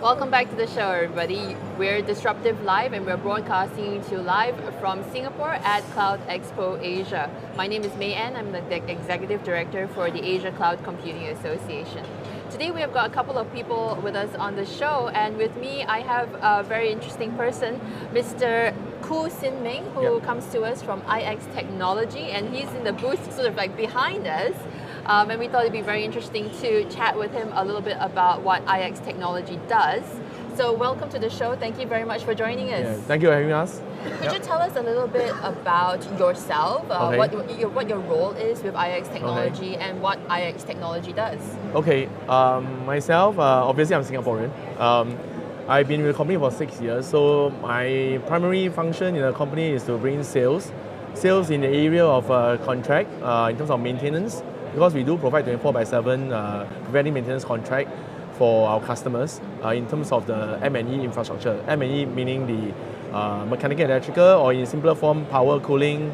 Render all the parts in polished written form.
Welcome back to the show, everybody. We're Disruptive Live and we're broadcasting to you live from Singapore at Cloud Expo Asia. My name is May Ann. I'm the Executive Director for the Asia Cloud Computing Association. Today we have got a couple of people with us on the show, and with me I have a very interesting person, Mr. Koo Sin Ming, who comes to us from IX Technology, and he's in the booth sort of like behind us. And we thought it'd be very interesting to chat with him a little bit about what IX Technology does. So welcome to the show. Thank you very much for joining us. Yeah, thank you for having us. Could you tell us a little bit about yourself, what your role is with IX Technology and what IX Technology does? Okay, myself, obviously I'm Singaporean. I've been with the company for 6 years, so my primary function in the company is to bring sales in the area of contract in terms of maintenance, because we do provide 24/7 preventive maintenance contract for our customers in terms of the M&E infrastructure. M&E meaning the mechanical, electrical, or in simpler form, power, cooling,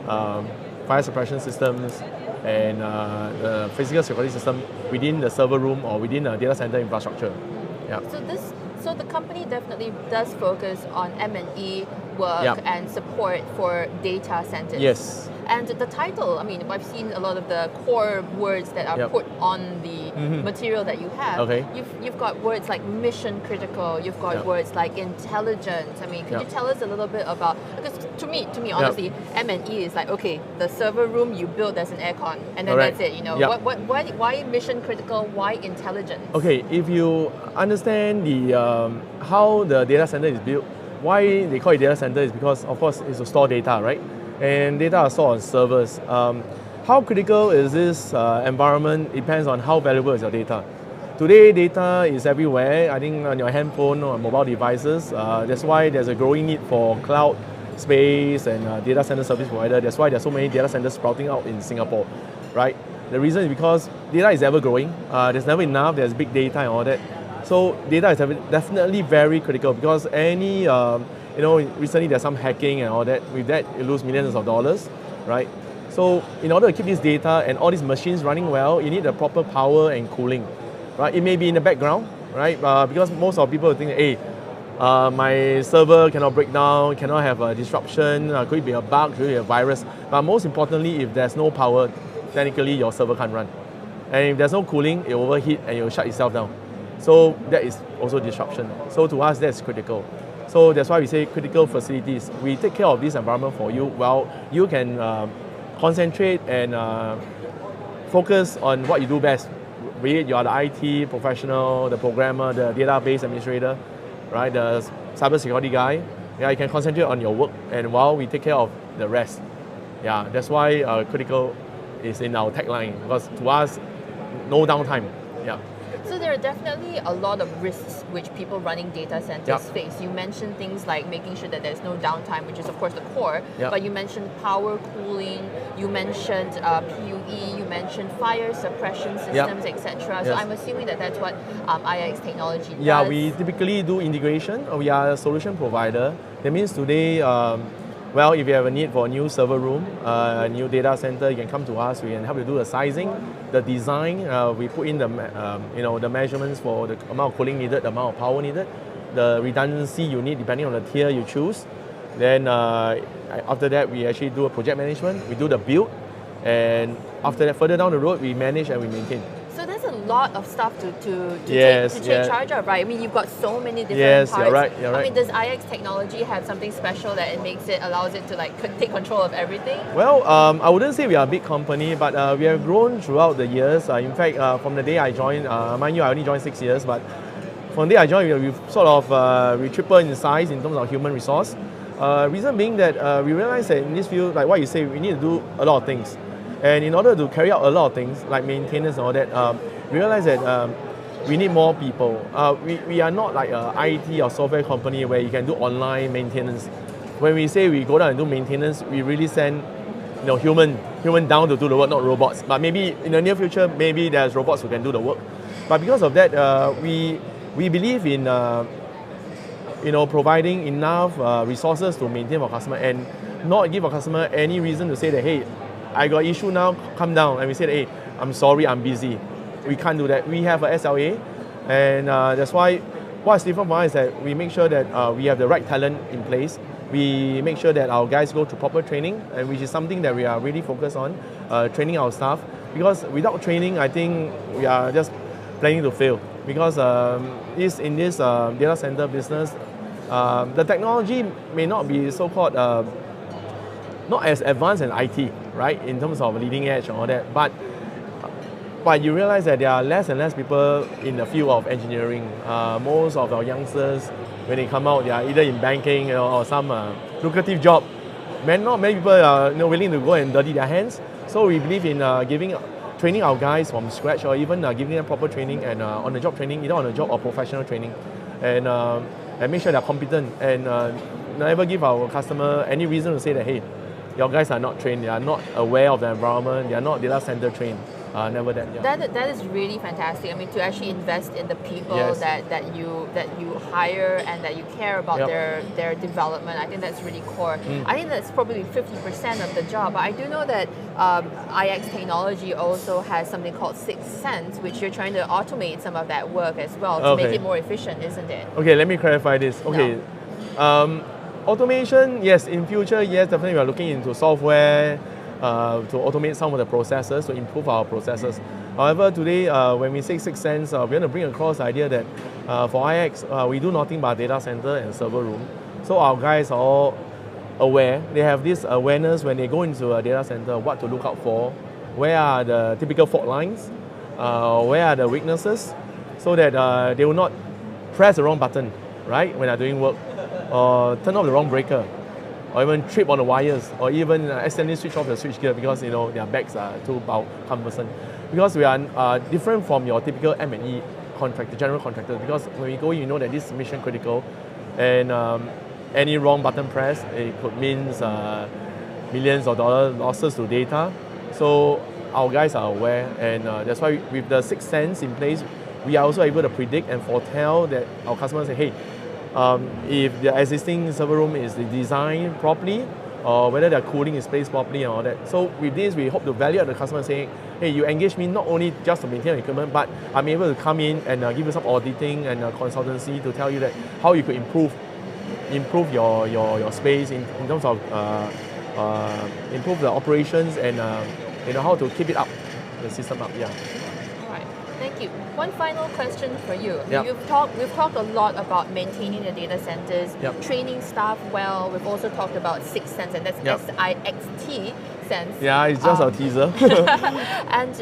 fire suppression systems, and the physical security system within the server room or within a data center infrastructure. Yeah. So the company definitely does focus on M&E work and support for data centers. Yes. And the title, I mean, I've seen a lot of the core words that are put on the material that you have. Okay. You've got words like mission critical, you've got words like intelligent. I mean, could you tell us a little bit about, because to me honestly, M&E is like, okay, the server room you build, there's an aircon, and then that's it, you know. Why mission critical, why intelligent? Okay, if you understand the how the data center is built, why they call it data center is because, of course, it's to store data, right? And data are stored on servers. How critical is this environment depends on how valuable is your data. Today, data is everywhere, I think on your handphone or mobile devices. That's why there's a growing need for cloud space and data center service provider. That's why there's so many data centers sprouting out in Singapore, right? The reason is because data is ever growing. There's never enough, there's big data and all that. So data is definitely very critical, because any recently there's some hacking and all that. With that, you lose millions of dollars, right? So in order to keep this data and all these machines running well, you need the proper power and cooling, right? It may be in the background, right? Because most of people think, hey, my server cannot break down, cannot have a disruption, could it be a bug, could it be a virus? But most importantly, if there's no power, technically your server can't run. And if there's no cooling, it will overheat and it will shut itself down. So that is also disruption. So to us, that's critical. So that's why we say critical facilities. We take care of this environment for you while you can concentrate and focus on what you do best. Be it you are the IT professional, the programmer, the database administrator, right, the cybersecurity guy. Yeah, you can concentrate on your work, and while we take care of the rest. Yeah, that's why critical is in our tagline, because to us, no downtime. Yeah. So there are definitely a lot of risks which people running data centers face. You mentioned things like making sure that there's no downtime, which is of course the core, but you mentioned power cooling, you mentioned PUE, you mentioned fire suppression systems, etc. So I'm assuming that that's what IX Technology does. Yeah, we typically do integration. We are a solution provider. That means today, well, if you have a need for a new server room, a new data center, you can come to us. We can help you do the sizing, the design. We put in the the measurements for the amount of cooling needed, the amount of power needed, the redundancy you need depending on the tier you choose. Then after that, we actually do a project management. We do the build, and after that, further down the road, we manage and we maintain. So there's a lot of stuff to take charge of, right? I mean, you've got so many different parts. You're right. I mean, does IX Technology have something special that allows it to like take control of everything? Well, I wouldn't say we are a big company, but we have grown throughout the years. In fact, from the day I joined, mind you, I only joined 6 years, but from the day I joined, we've sort of we tripled in size in terms of human resource. Reason being that we realized that in this field, like what you say, we need to do a lot of things. And in order to carry out a lot of things, like maintenance and all that, we realized that we need more people. We are not like an IT or software company where you can do online maintenance. When we say we go down and do maintenance, we really send human down to do the work, not robots. But maybe in the near future, maybe there's robots who can do the work. But because of that, we believe in providing enough resources to maintain our customer and not give our customer any reason to say that, hey, I got issue now, come down. And we said, hey, I'm sorry, I'm busy. We can't do that. We have a SLA, and that's why what's different for us is that we make sure that we have the right talent in place. We make sure that our guys go to proper training, and which is something that we are really focused on, training our staff. Because without training, I think we are just planning to fail. Because in this data center business, the technology may not be so-called not as advanced as IT, right, in terms of leading edge and all that, but you realize that there are less and less people in the field of engineering. Most of our youngsters, when they come out, they are either in banking or some lucrative job. Not many people are willing to go and dirty their hands. So we believe in training our guys from scratch, or even giving them proper training and on-the-job training, either on-the-job or professional training, and make sure they're competent, and never give our customer any reason to say that, hey, your guys are not trained, they are not aware of the environment, they are not data center trained. Never that. Yeah. That is really fantastic. I mean, to actually invest in the people Yes. that you hire and that you care about their development. I think that's really core. I think that's probably 50% of the job. But I do know that IX Technology also has something called Sixth Sense, which you're trying to automate some of that work as well to make it more efficient, isn't it? Okay, let me clarify this. Okay, automation, yes, in future, yes, definitely we are looking into software to automate some of the processes, to improve our processes. However, today, when we say Sixth Sense, we're going to bring across the idea that for IX, we do nothing but data center and server room. So our guys are all aware. They have this awareness when they go into a data center, what to look out for, where are the typical fault lines, where are the weaknesses, so that they will not press the wrong button, right, when they're doing work, or turn off the wrong breaker, or even trip on the wires, or even accidentally switch off the switchgear because their backs are too cumbersome. Because we are different from your typical M&E contractor, general contractor. Because when we go in, you know that this is mission critical, and any wrong button press, it could mean millions of dollars losses to data. So our guys are aware, and that's why with the Sixth Sense in place, we are also able to predict and foretell that our customers say, hey, if the existing server room is designed properly, or whether their cooling is placed properly and all that. So with this, we hope to value the customer saying, hey, you engage me not only just to maintain the equipment, but I'm able to come in and give you some auditing and consultancy to tell you that how you could improve your space in terms of improve the operations and how to keep it up, the system up. Yeah. Thank you. One final question for you. Yep. We've talked a lot about maintaining the data centers, training staff well. We've also talked about Sixth Sense, and that's SIXT sense. Yeah, it's just a teaser. And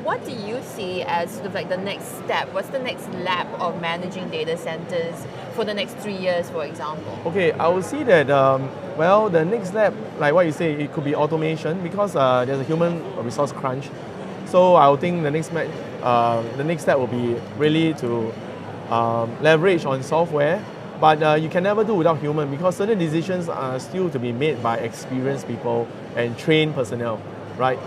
what do you see as sort of like the next step? What's the next lap of managing data centers for the next 3 years, for example? Okay, I would see that the next lap, like what you say, it could be automation, because there's a human resource crunch. So I would think the next step will be really to leverage on software, but you can never do without human, because certain decisions are still to be made by experienced people and trained personnel, right?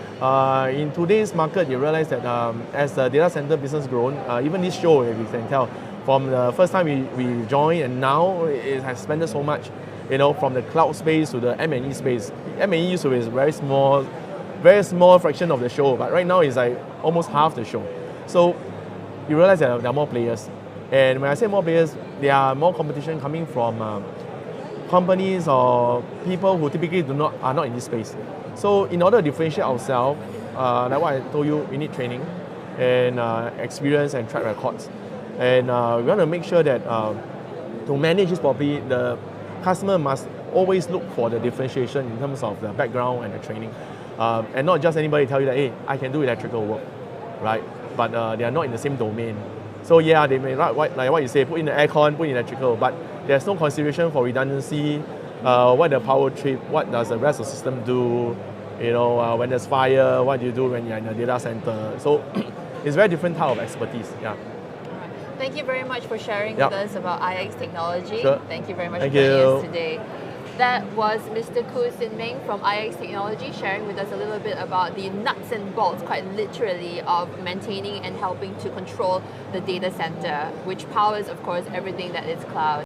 In today's market, you realize that as the data center business grown, even this show, if you can tell, from the first time we joined and now it has expanded so much, from the cloud space to the M&E space. M&E used to be very small fraction of the show, but right now it's like almost half the show. So you realize that there are more players. And when I say more players, there are more competition coming from companies or people who typically are not in this space. So in order to differentiate ourselves, like what I told you, we need training and experience and track records. And we want to make sure that to manage this properly, the customer must always look for the differentiation in terms of the background and the training. And not just anybody tell you that, hey, I can do electrical work, right? But they are not in the same domain. So yeah, they may, like what you say, put in the aircon, put in electrical, but there's no consideration for redundancy, what the power trip, what does the rest of the system do, when there's fire, what do you do when you're in a data center. So it's very different type of expertise, yeah. Thank you very much for sharing with us about IX Technology. Sure. Thank you very much for joining us today. That was Mr. Khoo Sin Meng from IX Technology sharing with us a little bit about the nuts and bolts, quite literally, of maintaining and helping to control the data center, which powers, of course, everything that is cloud.